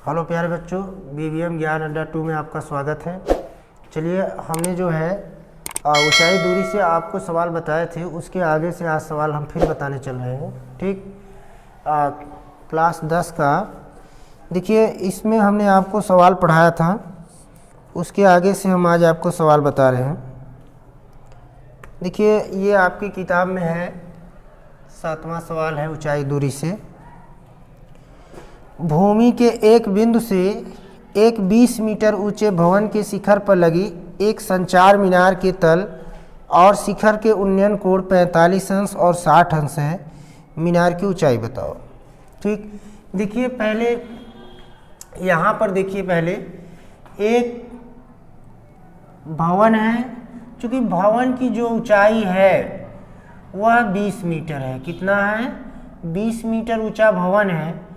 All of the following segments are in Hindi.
हेलो प्यारे बच्चों, BVM ज्ञान अड्डा 2 में आपका स्वागत है। चलिए, हमने जो है ऊंचाई दूरी से आपको सवाल बताए थे, उसके आगे से आज सवाल हम फिर बताने चल रहे हैं। ठीक, क्लास 10 का देखिए, इसमें हमने आपको सवाल पढ़ाया था, उसके आगे से हम आज आपको सवाल बता रहे हैं। देखिए, ये आपकी किताब में है, 7वां सवाल है ऊंचाई दूरी से। भूमि के एक बिंदु से एक 20 मीटर ऊंचे भवन के शिखर पर लगी एक संचार मीनार के तल और शिखर के उन्नयन कोण 45 अंश और 60 अंश है। मीनार की ऊंचाई बताओ। ठीक, देखिए पहले यहाँ पर देखिए, पहले एक भवन है। चूँकि भवन की जो ऊंचाई है वह 20 मीटर है। कितना है? 20 मीटर ऊंचा भवन है।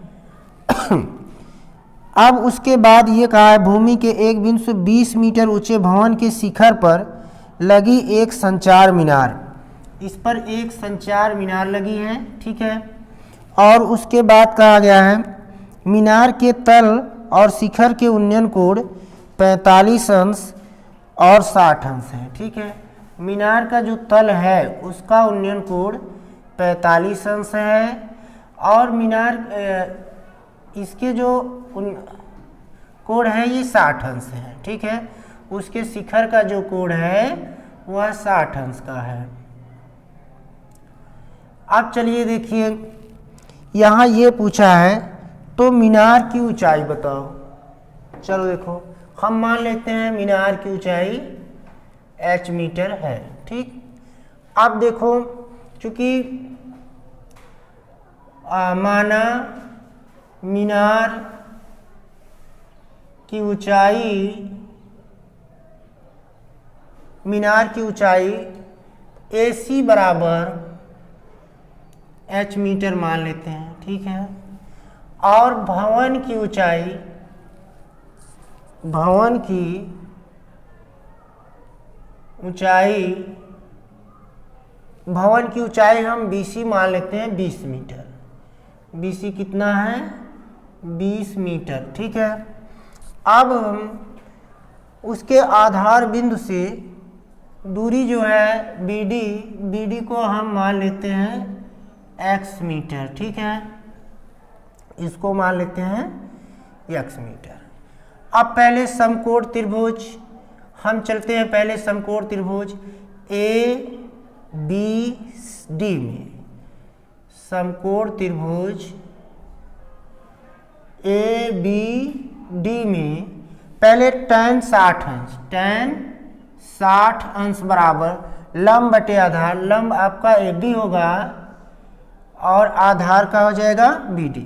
अब उसके बाद ये कहा है, भूमि के एक बिंदु से 20 मीटर ऊंचे भवन के शिखर पर लगी एक संचार मीनार। इस पर एक संचार मीनार लगी है। ठीक है, और उसके बाद कहा गया है, मीनार के तल और शिखर के उन्नयन कोण 45 अंश और 60 अंश है। ठीक है, मीनार का जो तल है उसका उन्नयन कोण 45 अंश है और मीनार इसके जो कोण है ये 60 अंश है। ठीक है, उसके शिखर का जो कोण है वह 60 अंश का है। अब चलिए देखिए, यहाँ ये पूछा है तो मीनार की ऊंचाई बताओ। चलो देखो, हम मान लेते हैं मीनार की ऊंचाई h मीटर है। ठीक, अब देखो, चूंकि माना मीनार की ऊंचाई AC बराबर h मीटर मान लेते हैं। ठीक है, और भवन की ऊंचाई हम BC मान लेते हैं 20 मीटर। BC कितना है? 20 मीटर। ठीक है, अब हम उसके आधार बिंदु से दूरी जो है BD को हम मान लेते हैं x मीटर। ठीक है, इसको मान लेते हैं x मीटर। अब पहले समकोण त्रिभुज हम चलते हैं। पहले समकोण त्रिभुज ABD में, समकोण त्रिभुज ABD में पहले tan 60 अंश बराबर लंब बटे आधार। लंब आपका AB होगा और आधार का हो जाएगा BD।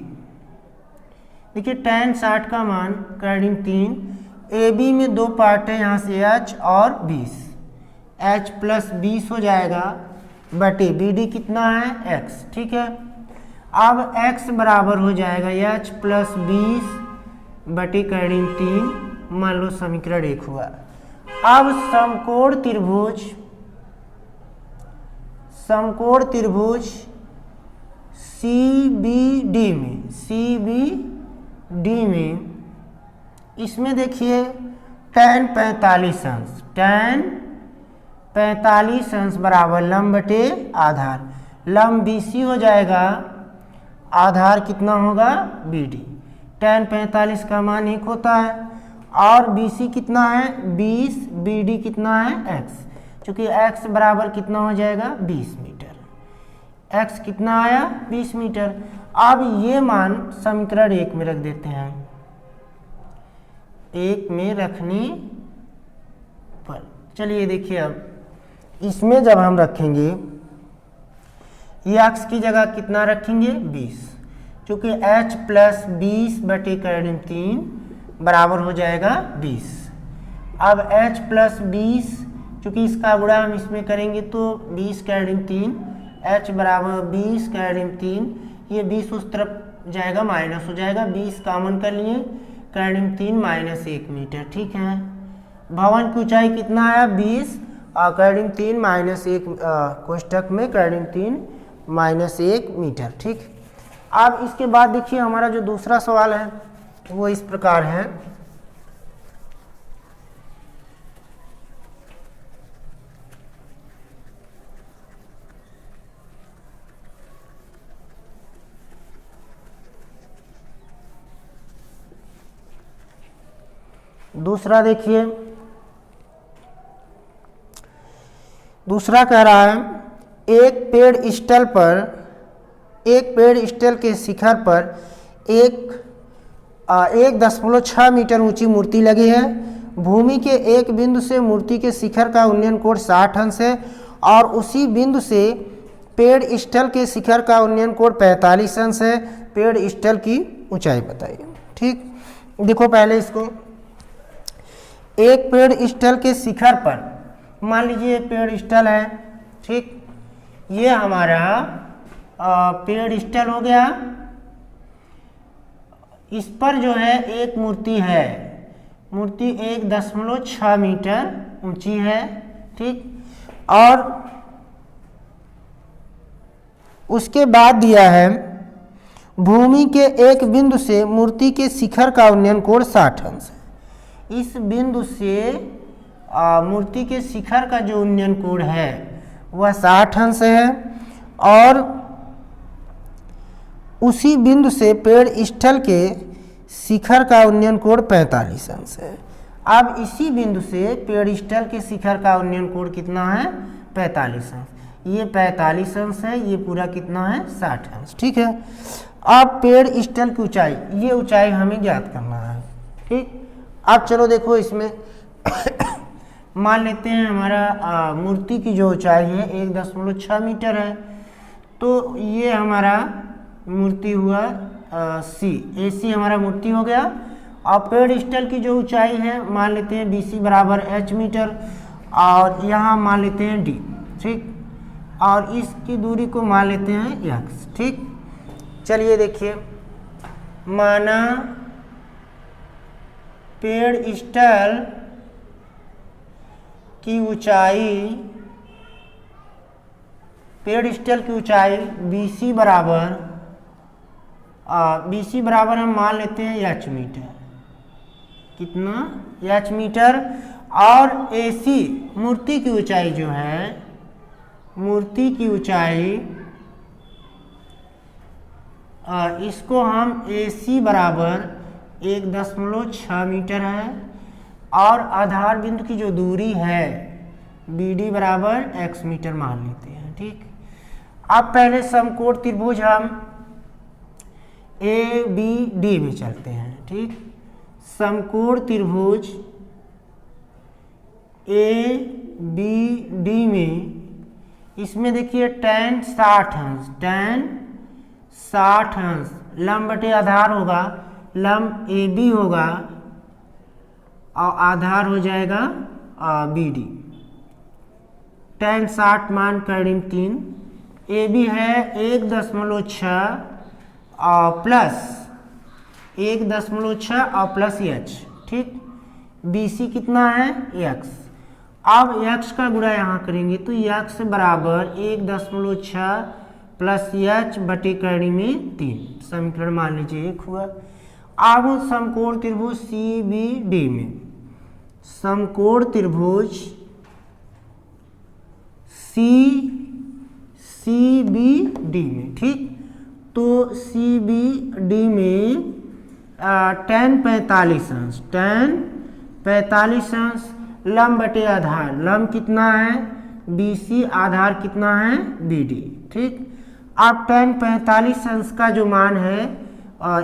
देखिए, tan 60 का मान करीब 3, AB में 2 पार्ट है, यहाँ से H और 20, H प्लस 20 हो जाएगा बटे BD कितना है? X। ठीक है, अब x बराबर हो जाएगा h प्लस 20 बटे करीब 3, मान लो समीकरण 1 हुआ। अब समकोण त्रिभुज CBD में इसमें देखिए tan 45 अंश बराबर लंब बटे आधार। लंब BC हो जाएगा, आधार कितना होगा? BD। tan 45 का मान 1 होता है और BC कितना है? 20, BD कितना है? x। चूंकि x बराबर कितना हो जाएगा? 20 मीटर। x कितना आया? 20 मीटर। अब ये मान समीकरण 1 में रख देते हैं। 1 में रखने पर चलिए देखिए, अब इसमें जब हम रखेंगे, ये x की जगह कितना रखेंगे? 20, क्योंकि h प्लस 20 बटे करीब 3 बराबर हो जाएगा 20। अब h प्लस 20, चूँकि इसका गुणा हम इसमें करेंगे तो 20 करीब 3, h बराबर 20 करीब 3, ये 20 उस तरफ जाएगा, माइनस हो जाएगा, 20 कॉमन कर लिए, करीब 3 माइनस 1 मीटर। ठीक है, भवन की ऊंचाई कितना है? 20 और करीब 3 माइनस 1 कोष्ठक में करीब 3 माइनस 1 मीटर। ठीक, अब इसके बाद देखिए हमारा जो दूसरा सवाल है, वो इस प्रकार है। दूसरा देखिए, दूसरा कह रहा है एक पेड़ स्टल के शिखर पर 1.6 मीटर ऊंची मूर्ति लगी है। भूमि के एक बिंदु से मूर्ति के शिखर का उन्नयन कोण 60 अंश है और उसी बिंदु से पेड़ स्टल के शिखर का उन्नयन कोण 45 अंश है। पेड़ स्टल की ऊंचाई बताइए। ठीक, देखो पहले इसको, एक पेड़ स्टल के शिखर पर, मान लीजिए एक पेड़ स्टल है, ठीक, ये हमारा पेड़ स्टल हो गया। इस पर जो है एक मूर्ति है, मूर्ति 1.6 मीटर ऊंची है, ठीक, और उसके बाद दिया है भूमि के एक बिंदु से मूर्ति के शिखर का उन्नयन कोण 60 अंश है। इस बिंदु से मूर्ति के शिखर का जो उन्नयन कोण है वह 60 अंश है और उसी बिंदु से पेड़ स्थल के शिखर का उन्नयन कोण 45 अंश है। अब इसी बिंदु से पेड़ स्थल के शिखर का उन्नयन कोण कितना है? 45 अंश। ये 45 अंश है, ये पूरा कितना है? 60 अंश। ठीक है, अब पेड़ स्थल की ऊंचाई, ये ऊंचाई हमें ज्ञात करना है। ठीक, अब चलो देखो इसमें मान लेते हैं हमारा मूर्ति की जो ऊंचाई है 1.6 मीटर है, तो ये हमारा मूर्ति हुआ AC हमारा मूर्ति हो गया। और पेड़ स्थल की जो ऊंचाई है मान लेते हैं BC बराबर H मीटर और यहाँ मान लेते हैं D, ठीक, और इसकी दूरी को मान लेते हैं X। ठीक, चलिए देखिए, माना पेड़ स्थल की ऊंचाई, पेड़ स्थल की ऊंचाई BC बराबर हम मान लेते हैं H मीटर, कितना? H metre. और AC मूर्ति की ऊंचाई जो है, मूर्ति की ऊंचाई इसको हम AC बराबर 1.6 मीटर है और आधार बिंदु की जो दूरी है BD बराबर X मीटर मान लेते हैं। ठीक, अब पहले समकोण त्रिभुज हम ABD में चलते हैं। ठीक, समकोण त्रिभुज ABD में, इसमें देखिए tan 60 अंश, tan 60 अंश, लंब बटे आधार होगा, लंब AB होगा और आधार हो जाएगा BD। tan 60 मान करीब 3, AB है 1.6 और प्लस 1.6 और प्लस H। ठीक, BC कितना है? X। अब X का गुणा यहाँ करेंगे तो X बराबर 1.6 प्लस H बटे कड़ी में 3, समीकरण मान लीजिए 1 हुआ। अब समकोण त्रिभुज CBD में, समकोण त्रिभुज CBD में, ठीक, तो CBD में tan 45 अंश, tan 45 अंश, लंब बटे आधार, लंब कितना है? BC, आधार कितना है? BD। ठीक, अब tan 45 अंश का जो मान है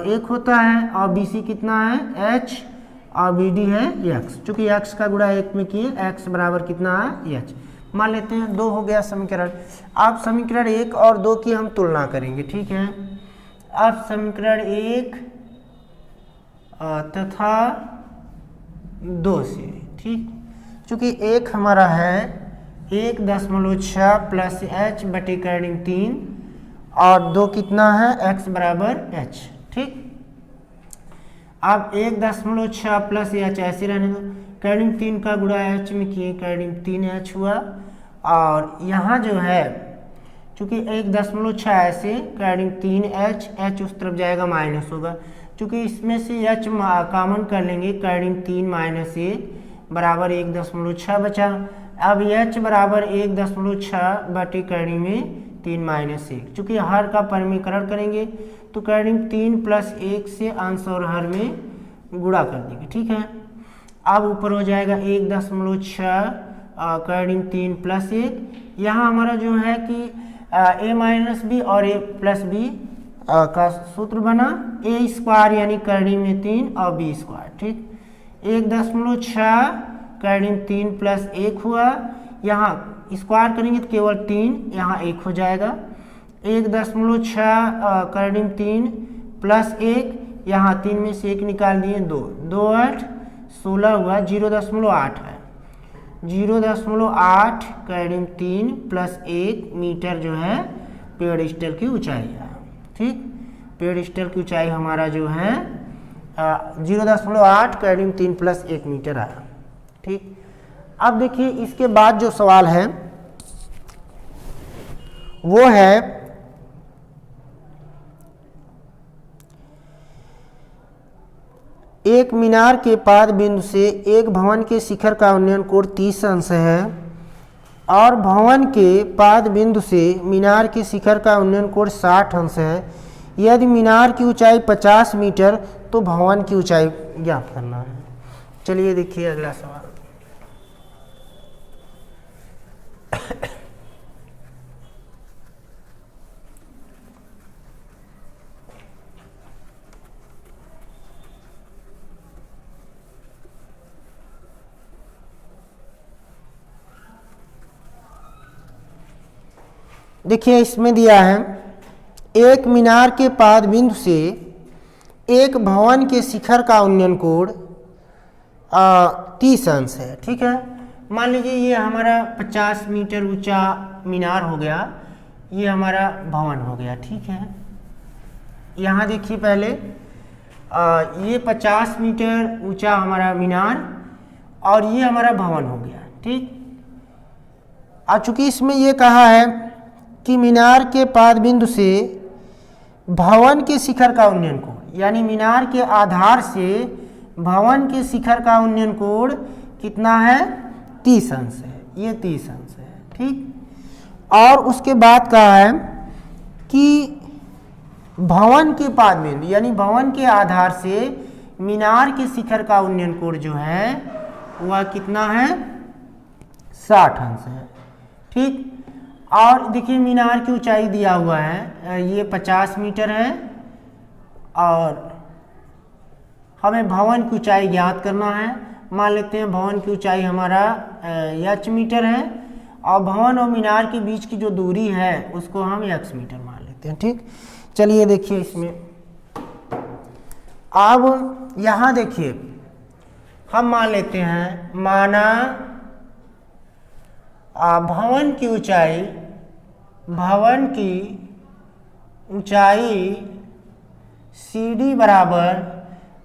1 होता है और BC कितना है? H और BD है X। चूंकि X का गुणा 1 में किए, X बराबर कितना है? H। मान लेते हैं 2 हो गया समीकरण। अब समीकरण 1 और 2 की हम तुलना करेंगे। ठीक है, अब समीकरण 1 तथा 2 से, ठीक, चूंकि 1 हमारा है 1.6 प्लस H बटे करीब 3 और 2 कितना है? X बराबर H। ठीक, अब 1.6 प्लस H ऐसे रहने दो, करीब 3 का गुणा H में किए, करीब 3H हुआ। और यहाँ जो है चूंकि 1.6 ऐसे, करीब 3H, H उस तरफ जाएगा माइनस होगा, चूँकि इसमें से h कॉमन कर लेंगे, कर्डिम 3 माइनस 1 बराबर 1.6 बचा। अब h बराबर 1.6 बटे कर्डिम में 3 माइनस 1, चूँकि हर का परिमीकरण करेंगे तो कर्डिम 3 प्लस 1 से अंश और हर में गुणा कर देंगे, ठीक है। अब ऊपर हो जाएगा 1.6 कर्डिम 3 प्लस 1। यहाँ हमारा जो है कि a माइनस बी और a प्लस बी का सूत्र बना, a स्क्वायर यानी कर्डिम में 3 और b स्क्वायर, ठीक। 1.6 कर्डिम 3 प्लस 1 हुआ, यहाँ स्क्वायर करेंगे तो केवल 3, यहाँ 1 हो जाएगा। 1.6 कर्डिम 3 प्लस 1, यहाँ 3 में से 1 निकाल दिए 2, 2 8 16 हुआ, 0.8 है। 0.8 कर्डिम 3 प्लस 1 मीटर जो है पेड़स्टल की ऊंचाई है, ठीक। पेड़स्टल की ऊंचाई हमारा जो है 0.8 कर्डिम 3 प्लस 1 मीटर आया, ठीक। अब देखिए इसके बाद जो सवाल है वो है एक मीनार के पाद बिंदु से एक भवन के शिखर का उन्नयन कोण 30 अंश है और भवन के पाद बिंदु से मीनार के शिखर का उन्नयन कोण 60 अंश है। यदि मीनार की ऊंचाई 50 मीटर तो भवन की ऊंचाई ज्ञात करना है। चलिए देखिए अगला सवाल। देखिए इसमें दिया है एक मीनार के पाद बिंदु से एक भवन के शिखर का उन्नयन कोण 30 अंश है, ठीक है। मान लीजिए ये हमारा 50 मीटर ऊंचा मीनार हो गया, ये हमारा भवन हो गया, ठीक है। यहाँ देखिए पहले ये 50 मीटर ऊंचा हमारा मीनार और ये हमारा भवन हो गया, ठीक। और चूंकि इसमें ये कहा है कि मीनार के पाद बिंदु से भवन के शिखर का उन्नयन कोण, यानी मीनार के आधार से भवन के शिखर का उन्नयन कोण कितना है 30 अंश है, ये 30 अंश है, ठीक। और उसके बाद कहा है कि भवन के पाद बिंदु यानी भवन के आधार से मीनार के शिखर का उन्नयन कोण जो है वह कितना है 60 अंश है, ठीक। और देखिए मीनार की ऊंचाई दिया हुआ है, ये 50 मीटर है और हमें भवन की ऊंचाई ज्ञात करना है। मान लेते हैं भवन की ऊंचाई हमारा h मीटर है और भवन और मीनार के बीच की जो दूरी है उसको हम x मीटर मान लेते हैं, ठीक। चलिए देखिए इसमें अब यहाँ देखिए हम मान लेते हैं, माना भवन की ऊंचाई CD बराबर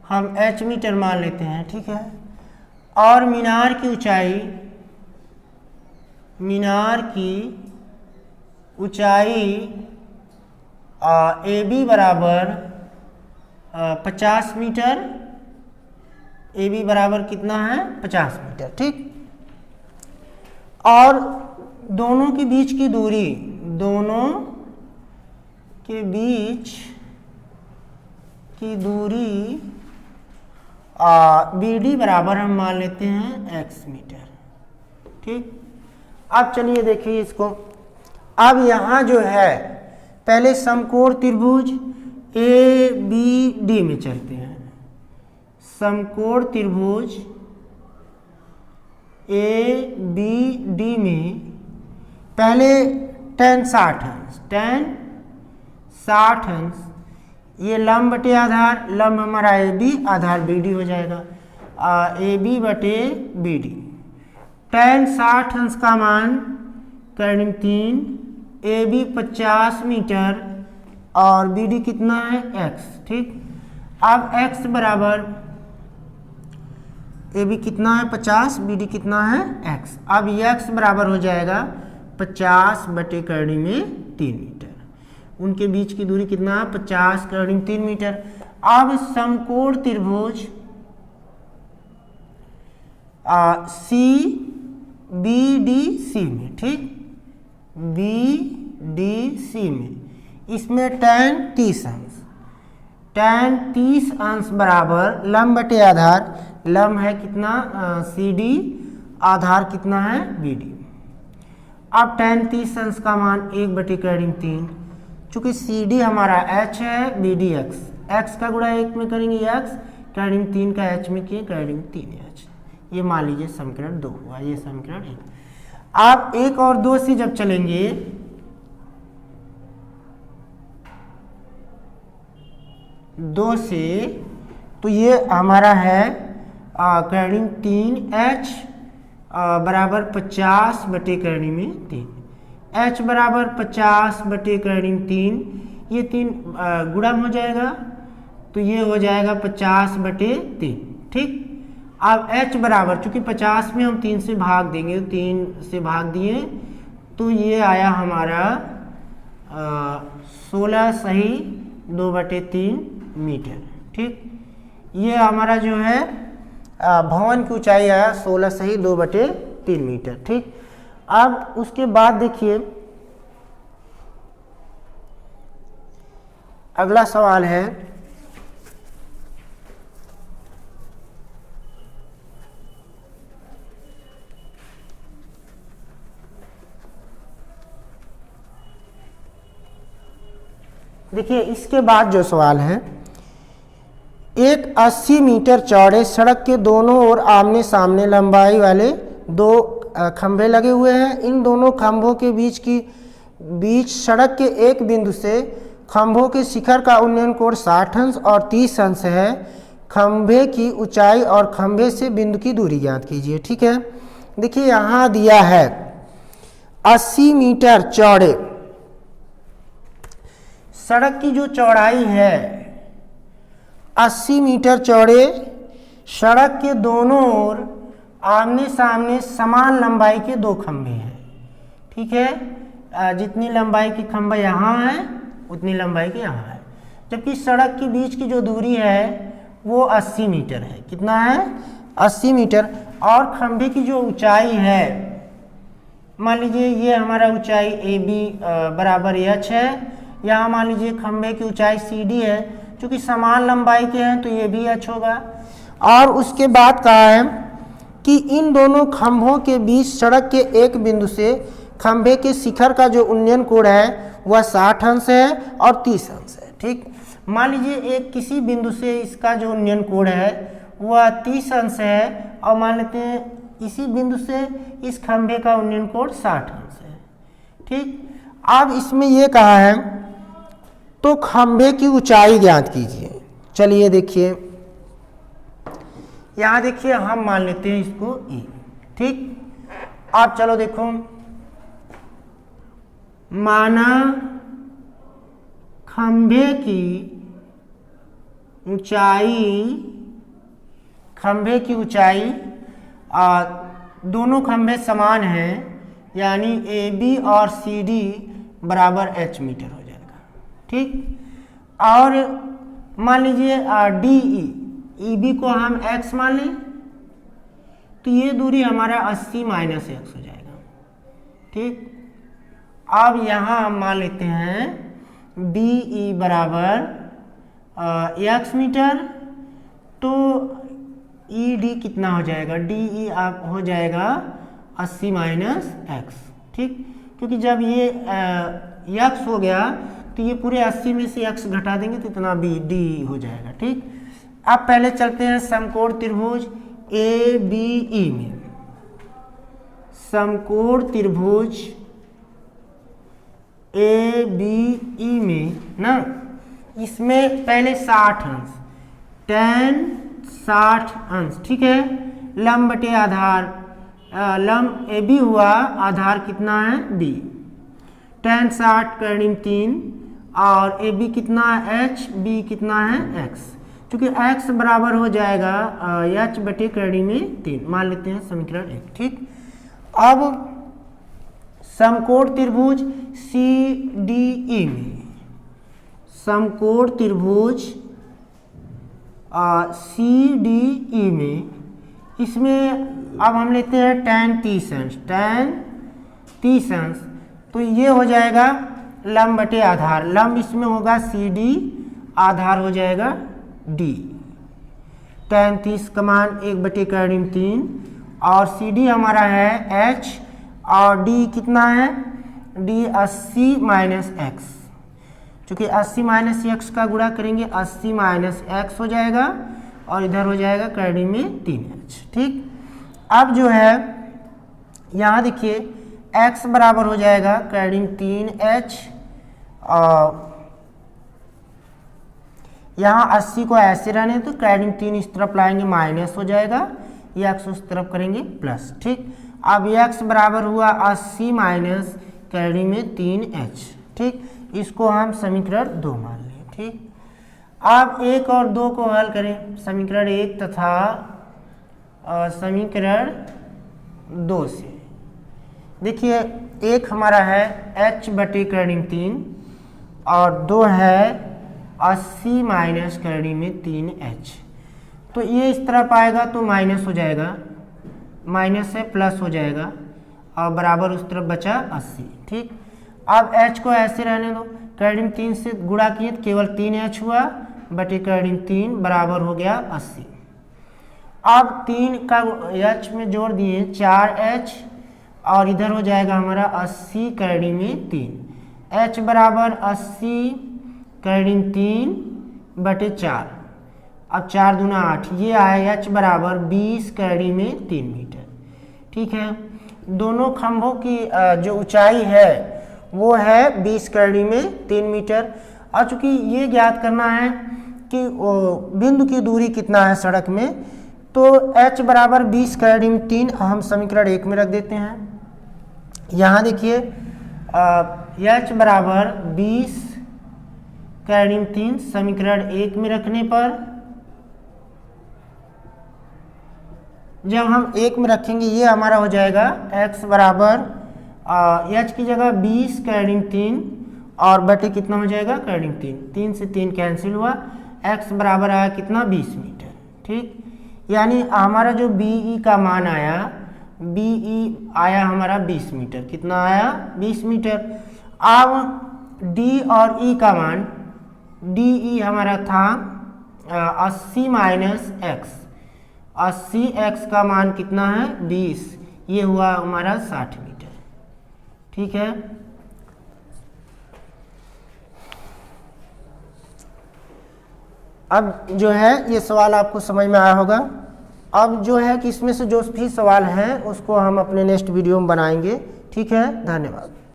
हम h मीटर मान लेते हैं, ठीक है। और मीनार की ऊंचाई AB बराबर 50 मीटर, AB बराबर कितना है 50 मीटर, ठीक। और दोनों के बीच की दूरी, दोनों के बीच की दूरी BD बराबर हम मान लेते हैं x मीटर, ठीक। अब चलिए देखिए इसको। अब यहाँ जो है पहले समकोण त्रिभुज ABD में चलते हैं। समकोण त्रिभुज ABD में पहले tan 60 अंश, tan 60 अंश, ये लंब बटे आधार, लंब हमारा AB, आधार BD हो जाएगा, AB बटे BD। tan 60 अंश का मान कर्डिम 3, AB 50 मीटर और BD कितना है x, ठीक। अब x बराबर AB कितना है 50, BD कितना है x। अब x बराबर हो जाएगा 50 बटे कर्डिम में 3 मीटर। उनके बीच की दूरी कितना है 50 कर्डिम 3 मीटर। अब समकोण त्रिभुज सी बी डी सी में, ठीक, बी डी सी में इसमें tan 30 अंश, tan 30 अंश बराबर लंब बटे आधार, लंब है कितना सी डी, आधार कितना है बी डी। अब tan 30 अंश का मान 1/3, चूंकि सी डी हमारा h है, बी डी x का गुणा 1 में करेंगे x, ऋण 3 का h में किए ऋण 3h, ये मान लीजिए समीकरण 2 हुआ, ये समीकरण 1। आप 1 और 2 से जब चलेंगे 2 से, तो ये हमारा है ऋण 3h बराबर 50/3 में 3, h बराबर 50/3, ये 3 गुणा हो जाएगा, तो ये हो जाएगा 50/3, ठीक। अब h बराबर, चूंकि 50 में हम 3 से भाग देंगे, 3 से भाग दिए तो ये आया हमारा 16 सही 2/3 मीटर, ठीक। ये हमारा जो है भवन की ऊंचाई आया 16 सही 2/3 मीटर, ठीक। अब उसके बाद देखिए अगला सवाल है, देखिए इसके बाद जो सवाल है, एक 80 मीटर चौड़े सड़क के दोनों ओर आमने सामने लंबाई वाले 2 खंभे लगे हुए हैं। इन दोनों खंभों के बीच सड़क के एक बिंदु से खंभों के शिखर का उन्नयन कोण 60 अंश और 30 अंश है। खंभे की ऊंचाई और खंभे से बिंदु की दूरी ज्ञात कीजिए, ठीक है। देखिए यहाँ दिया है 80 मीटर चौड़े, सड़क की जो चौड़ाई है 80 मीटर चौड़े, सड़क के दोनों ओर आमने सामने समान लंबाई के 2 खंभे हैं, ठीक है। जितनी लंबाई की खंभा यहाँ है उतनी लंबाई की यहाँ है, जबकि सड़क के बीच की जो दूरी है वो 80 मीटर है। कितना है 80 मीटर। और खंभे की जो ऊंचाई है, मान लीजिए ये हमारा ऊंचाई ए बी बराबर h है, यहाँ मान लीजिए खंभे की ऊंचाई सी डी है, क्योंकि समान लंबाई के हैं तो ये भी h होगा। और उसके बाद कहा है कि इन दोनों खंभों के बीच सड़क के एक बिंदु से खंभे के शिखर का जो उन्नयन कोण है वह 60 अंश है और 30 अंश है, ठीक। मान लीजिए एक किसी बिंदु से इसका जो उन्नयन कोण है वह 30 अंश है, और मान लेते हैं इसी बिंदु से इस खंभे का उन्नयन कोण 60 अंश है, ठीक। अब इसमें यह कहा है तो खंभे की ऊंचाई ज्ञात कीजिए। चलिए देखिए यहाँ देखिए हम मान लेते हैं इसको E, ठीक। आप चलो देखो, माना खंभे की ऊंचाई दोनों खंभे समान हैं, यानी ए बी और सी डी बराबर h मीटर हो जाएगा, ठीक। और मान लीजिए डी ई बी को हम x मान लें, तो ये दूरी हमारा 80 माइनस x हो जाएगा, ठीक। अब यहाँ हम मान लेते हैं डी ई बराबर x मीटर, तो ई डी कितना हो जाएगा, डी ई आप हो जाएगा 80 माइनस x, ठीक। क्योंकि जब ये x हो गया तो ये पूरे 80 में से x घटा देंगे तो इतना बी डी हो जाएगा, ठीक। अब पहले चलते हैं समकोण त्रिभुज ए बी ई में। समकोण त्रिभुज ए बी ई में ना, इसमें पहले 60 अंश, tan 60 अंश, ठीक है। लंब बटे आधार, लंब ए बी हुआ, आधार कितना है b, tan 60 का ऋण 3, और ए बी कितना है h, b कितना है x, क्योंकि x बराबर हो जाएगा h बटे ऋण में 3, मान लेते हैं समीकरण 1, ठीक। अब समकोण त्रिभुज सी डी ई में, समकोण त्रिभुज CDE में, इसमें अब हम लेते हैं tan 30 अंश, तो ये हो जाएगा लंब बटे आधार, लंब इसमें होगा CD, आधार हो जाएगा D। tan 30 का मान 1/3 और CD हमारा है H और D कितना है, D 80 माइनस x, चूँकि 80 माइनस एक्स का गुणा करेंगे 80 माइनस एक्स हो जाएगा और इधर हो जाएगा करड़ी में 3h। ठीक, अब जो है यहाँ देखिए x बराबर हो जाएगा करड़ी में 3h और यहाँ 80 को ऐसे रहने तो करड़ी में 3 इस तरफ लाएंगे माइनस हो जाएगा, ये x उस तरफ करेंगे प्लस। ठीक, अब x बराबर हुआ 80 माइनस करड़ी में 3h। ठीक, इसको हम समीकरण 2 मान लें। ठीक, अब 1 और 2 को हल करें, समीकरण 1 तथा समीकरण 2 से। देखिए 1 हमारा है h/3 और 2 है 80 माइनस करड़ी में 3h, तो ये इस तरफ आएगा तो माइनस हो जाएगा, माइनस से प्लस हो जाएगा और बराबर उस तरफ बचा 80। ठीक, अब h को ऐसे रहने दो, करड़ी में 3 से गुणा किए तो केवल 3h हुआ बटे करड़ी में 3 बराबर हो गया 80। अब 3 का h में जोड़ दिए 4h और इधर हो जाएगा हमारा 80 करड़ी में 3, h बराबर 80 करड़ी में 3 बटे 4, अब 4 दूना 8, ये आए h बराबर 20 करड़ी में 3 मीटर। ठीक है, दोनों खंभों की जो ऊंचाई है वो है 20 करड़ी में 3 मीटर, और चूंकि ये ज्ञात करना है कि बिंदु की दूरी कितना है सड़क में, तो h बराबर 20 करड़ी में 3 हम समीकरण 1 में रख देते हैं। यहाँ देखिए h बराबर 20 करड़ी में 3 समीकरण 1 में रखने पर, जब हम 1 में रखेंगे ये हमारा हो जाएगा x बराबर h की जगह 20 करड़ी में 3 और बटे कितना हो जाएगा करड़ी में 3 से 3 कैंसिल हुआ, x बराबर आया कितना 20 मीटर। ठीक, यानी हमारा जो BE का मान आया, BE आया हमारा 20 मीटर, कितना आया 20 मीटर। अब D और E का मान, DE हमारा था 80 माइनस x, 80x का मान कितना है 20, ये हुआ हमारा 60 मीटर। ठीक है, अब जो है ये सवाल आपको समझ में आया होगा। अब जो है कि इसमें से जो भी सवाल हैं उसको हम अपने नेक्स्ट वीडियो में बनाएंगे। ठीक है, धन्यवाद।